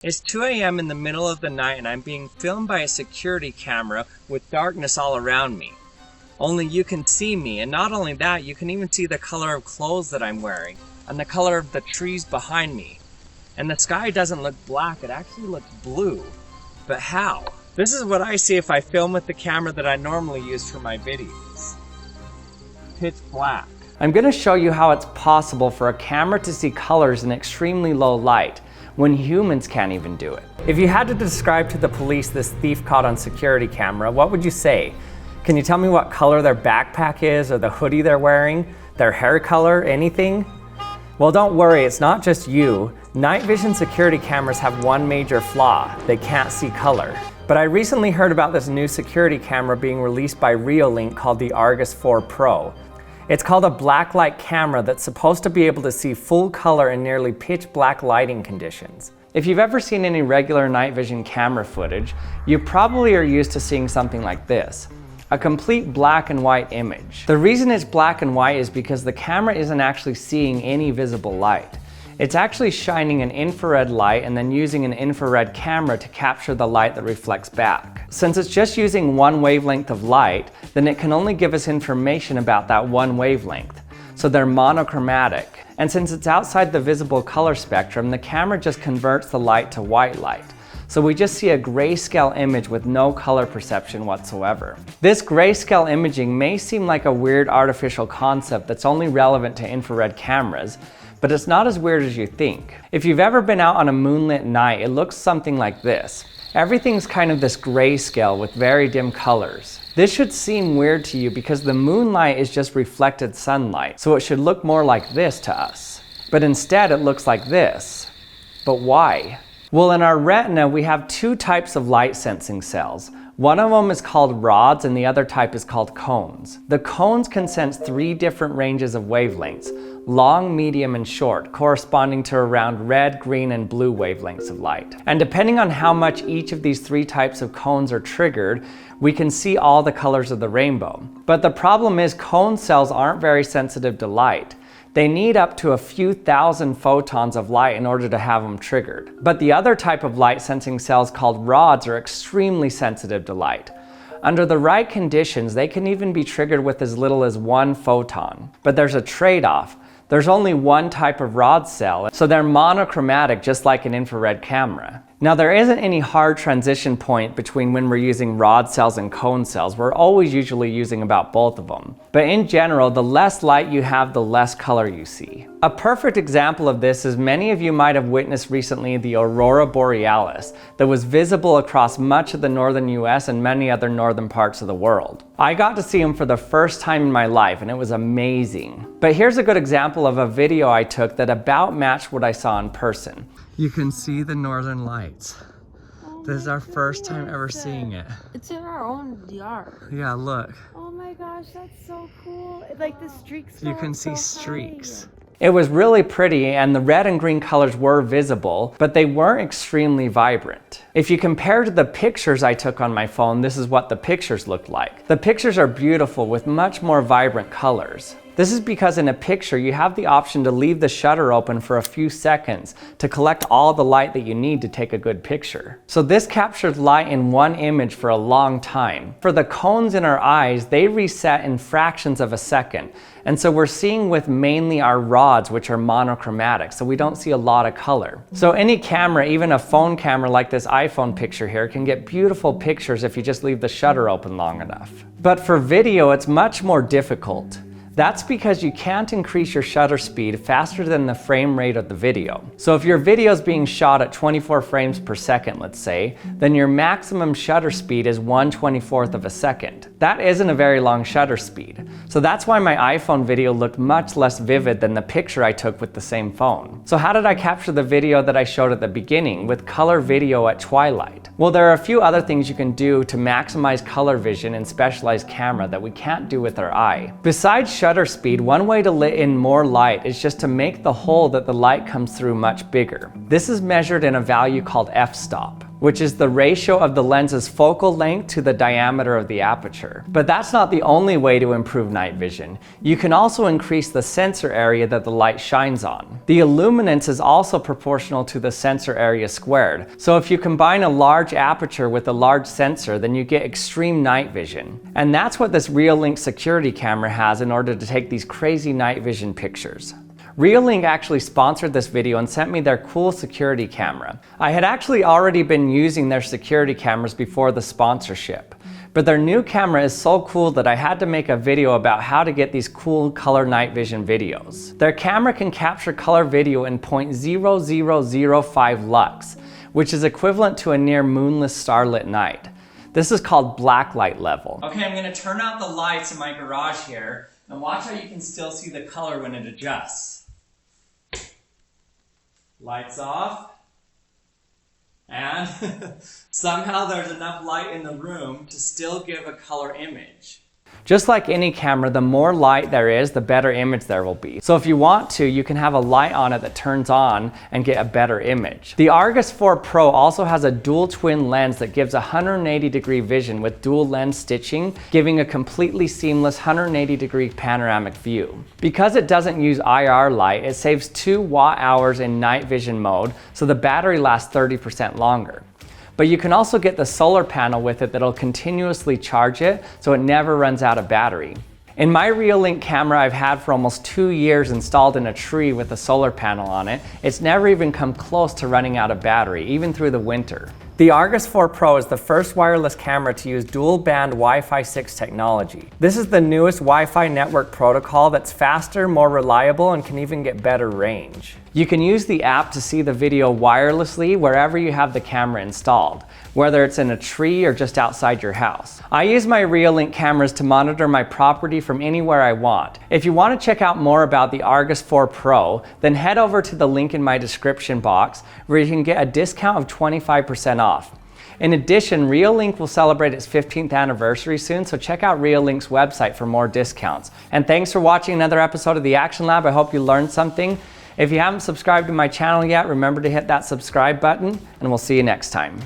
It's 2 a.m. in the middle of the night and I'm being filmed by a security camera with darkness all around me. Only you can see me, and not only that, you can even see the color of clothes that I'm wearing and the color of the trees behind me. And the sky doesn't look black, it actually looks blue. But how? This is what I see if I film with the camera that I normally use for my videos. Pitch black. I'm going to show you how it's possible for a camera to see colors in extremely low light when humans can't even do it. If you had to describe to the police this thief caught on security camera, what would you say? Can you tell me what color their backpack is, or the hoodie they're wearing, their hair color, anything? Well, don't worry, it's not just you. Night vision security cameras have one major flaw: they can't see color. But I recently heard about this new security camera being released by Reolink called the Argus 4 Pro. It's called a blacklight camera that's supposed to be able to see full color in nearly pitch black lighting conditions. If you've ever seen any regular night vision camera footage, you probably are used to seeing something like this: a complete black and white image. The reason it's black and white is because the camera isn't actually seeing any visible light. It's actually shining an infrared light and then using an infrared camera to capture the light that reflects back. Since it's just using one wavelength of light, then it can only give us information about that one wavelength. So they're monochromatic. And since it's outside the visible color spectrum, the camera just converts the light to white light. So we just see a grayscale image with no color perception whatsoever. This grayscale imaging may seem like a weird artificial concept that's only relevant to infrared cameras, but it's not as weird as you think. If you've ever been out on a moonlit night, it looks something like this. Everything's kind of this grayscale with very dim colors. This should seem weird to you because the moonlight is just reflected sunlight, so it should look more like this to us. But instead it looks like this. But why? Well, in our retina we have two types of light sensing cells. One of them is called rods and the other type is called cones. The cones can sense 3 different ranges of wavelengths: long, medium, and short, corresponding to around red, green, and blue wavelengths of light. And depending on how much each of these 3 types of cones are triggered, we can see all the colors of the rainbow. But the problem is cone cells aren't very sensitive to light. They need up to a few thousand photons of light in order to have them triggered. But the other type of light sensing cells called rods are extremely sensitive to light. Under the right conditions, they can even be triggered with as little as 1 photon. But there's a trade-off. There's only one type of rod cell, so they're monochromatic just like an infrared camera. Now, there isn't any hard transition point between when we're using rod cells and cone cells. We're always usually using about both of them. But in general, the less light you have, the less color you see. A perfect example of this is many of you might have witnessed recently the aurora borealis that was visible across much of the northern US and many other northern parts of the world. I got to see them for the first time in my life and it was amazing. But here's a good example of a video I took that about matched what I saw in person. You can see the northern lights. Oh, This is our first time ever seeing it. It's in our own yard. Yeah, look. Oh my gosh, that's so cool. Like the streaks. You can see so streaks. high. It was really pretty and the red and green colors were visible, but they weren't extremely vibrant. If you compare to the pictures I took on my phone, this is what the pictures looked like. The pictures are beautiful with much more vibrant colors. This is because in a picture you have the option to leave the shutter open for a few seconds to collect all the light that you need to take a good picture. So this captures light in one image for a long time. For the cones in our eyes, they reset in fractions of a second. And so we're seeing with mainly our rods, which are monochromatic, so we don't see a lot of color. So any camera, even a phone camera like this iPhone picture here, can get beautiful pictures if you just leave the shutter open long enough. But for video, it's much more difficult. That's because you can't increase your shutter speed faster than the frame rate of the video. So if your video is being shot at 24 frames per second, let's say, then your maximum shutter speed is 1/24th of a second. That isn't a very long shutter speed. So that's why my iPhone video looked much less vivid than the picture I took with the same phone. So how did I capture the video that I showed at the beginning with color video at twilight? Well, there are a few other things you can do to maximize color vision in specialized camera that we can't do with our eye. Besides shutter speed, one way to let in more light is just to make the hole that the light comes through much bigger. This is measured in a value called f-stop. which is the ratio of the lens's focal length to the diameter of the aperture. But that's not the only way to improve night vision. You can also increase the sensor area that the light shines on. The illuminance is also proportional to the sensor area squared. So if you combine a large aperture with a large sensor, then you get extreme night vision. And that's what this Reolink security camera has in order to take these crazy night vision pictures. Reolink actually sponsored this video and sent me their cool security camera. I had actually already been using their security cameras before the sponsorship, but their new camera is so cool that I had to make a video about how to get these cool color night vision videos. Their camera can capture color video in 0.0005 lux, which is equivalent to a near moonless starlit night. This is called blacklight level. Okay, I'm gonna turn out the lights in my garage here and watch how you can still see the color when it adjusts. Lights off, and somehow there's enough light in the room to still give a color image. Just like any camera, the more light there is, the better image there will be. So if you want to, you can have a light on it that turns on and get a better image. The Argus 4 Pro also has a dual twin lens that gives 180-degree vision with dual lens stitching, giving a completely seamless 180-degree panoramic view. Because it doesn't use IR light, it saves 2 watt-hours in night vision mode, so the battery lasts 30% longer. But you can also get the solar panel with it that'll continuously charge it so it never runs out of battery. In my Reolink camera I've had for almost 2 years installed in a tree with a solar panel on it, it's never even come close to running out of battery, even through the winter. The Argus 4 Pro is the first wireless camera to use dual-band Wi-Fi 6 technology. This is the newest Wi-Fi network protocol that's faster, more reliable, and can even get better range. You can use the app to see the video wirelessly wherever you have the camera installed, whether it's in a tree or just outside your house. I use my Reolink cameras to monitor my property from anywhere I want. If you want to check out more about the Argus 4 Pro, then head over to the link in my description box where you can get a discount of 25% off. In addition, Reolink will celebrate its 15th anniversary soon, so check out Reolink's website for more discounts. And thanks for watching another episode of the Action Lab. I hope you learned something. If you haven't subscribed to my channel yet, remember to hit that subscribe button, and we'll see you next time.